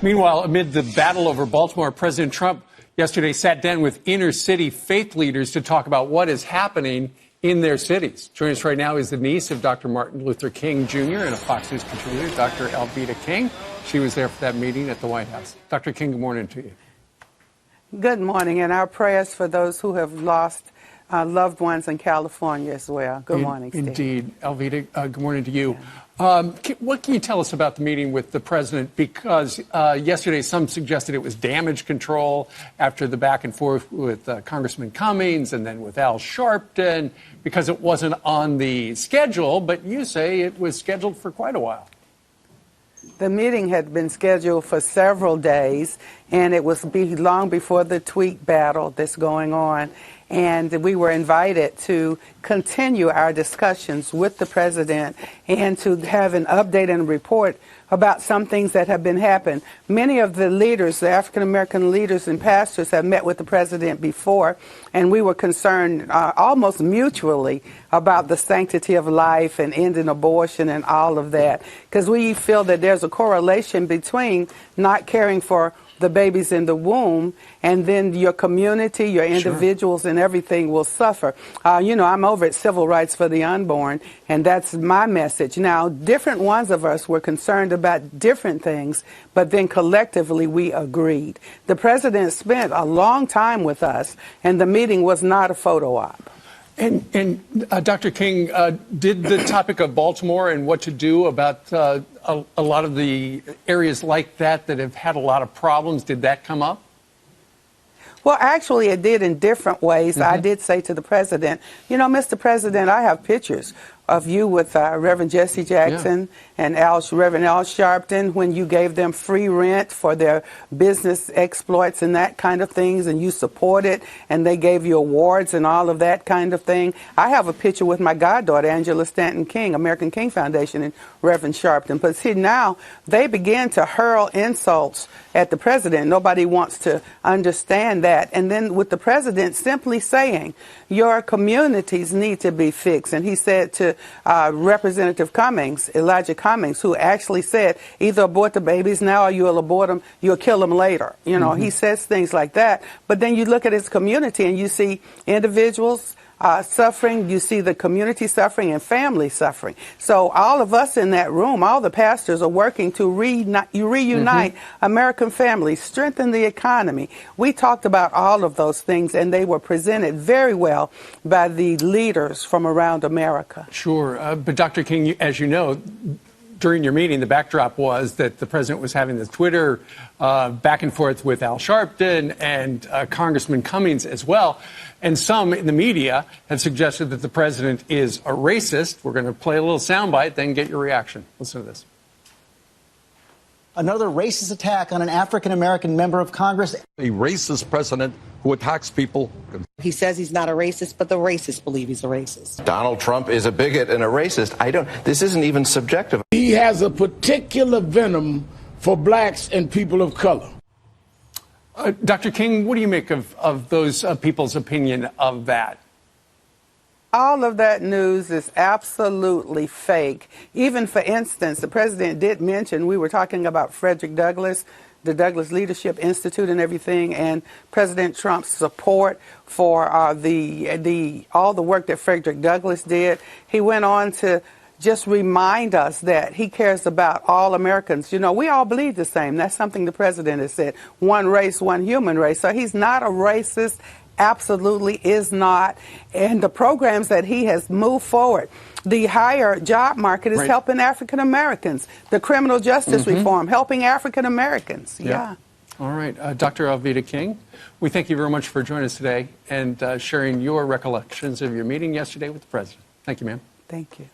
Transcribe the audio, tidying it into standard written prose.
Meanwhile, amid the battle over Baltimore, President Trump yesterday sat down with inner city faith leaders to talk about what is happening in their cities. Joining us right now is the niece of Dr. Martin Luther King Jr. and a Fox News contributor, Dr. Alveda King. She was there for that meeting at the White House. Dr. King, good morning to you. Good morning, and our prayers for those who have lost loved ones in California as well. Good morning, Steve. Indeed. Alveda, good morning to you. Yeah. What can you tell us about the meeting with the president? Because yesterday some suggested it was damage control after the back and forth with Congressman Cummings and then with Al Sharpton because it wasn't on the schedule, but you say it was scheduled for quite a while. The meeting had been scheduled for several days, and it was long before the tweet battle that's going on. And we were invited to continue our discussions with the president and to have an update and report about some things that have been happening. Many of the leaders, the African-American leaders and pastors, have met with the president before, and we were concerned almost mutually about the sanctity of life and ending abortion and all of that, because we feel that there's a correlation between not caring for the babies in the womb, and then your community, your individuals, and everything will suffer. I'm over at Civil Rights for the Unborn, and that's my message. Now, different ones of us were concerned about different things, but then collectively we agreed. The president spent a long time with us, and the meeting was not a photo op. And Dr. King, did the topic of Baltimore and what to do about a lot of the areas like that have had a lot of problems, did that come up? Well, actually, it did in different ways. I did say to the president, Mr. President, I have pictures of you with Reverend Jesse Jackson and Reverend Al Sharpton when you gave them free rent for their business exploits and that kind of things, and you supported, and they gave you awards and all of that kind of thing. I have a picture with my goddaughter, Angela Stanton King, American King Foundation, and Reverend Sharpton. But see, now they began to hurl insults at the president. Nobody wants to understand that. And then with the president simply saying, your communities need to be fixed. And he said to Representative Cummings, Elijah Cummings, who actually said, either abort the babies now or you'll kill them later. He says things like that. But then you look at his community and you see individuals suffering, you see the community suffering and family suffering. So all of us in that room, all the pastors are working to reunite American families, strengthen the economy. We talked about all of those things, and they were presented very well by the leaders from around America. Sure. But Dr. King, as you know, during your meeting, the backdrop was that the president was having the Twitter back and forth with Al Sharpton and Congressman Cummings as well. And some in the media have suggested that the president is a racist. We're going to play a little soundbite, then get your reaction. Listen to this. Another racist attack on an African-American member of Congress. A racist president who attacks people. He says he's not a racist, but the racists believe he's a racist. Donald Trump is a bigot and a racist. This isn't even subjective. He has a particular venom for blacks and people of color. Dr. King, what do you make of those people's opinion of that? All of that news is absolutely fake. Even, for instance, the president did mention, we were talking about Frederick Douglass, the Douglass Leadership Institute and everything, and President Trump's support for all the work that Frederick Douglass did. He went on to just remind us that he cares about all Americans. We all believe the same. That's something the president has said. One race, one human race. So he's not a racist. Absolutely is not. And the programs that he has moved forward, the higher job market is helping African Americans. The criminal justice reform, helping African Americans. Yeah. All right. Dr. Alveda King, we thank you very much for joining us today and sharing your recollections of your meeting yesterday with the president. Thank you, ma'am. Thank you.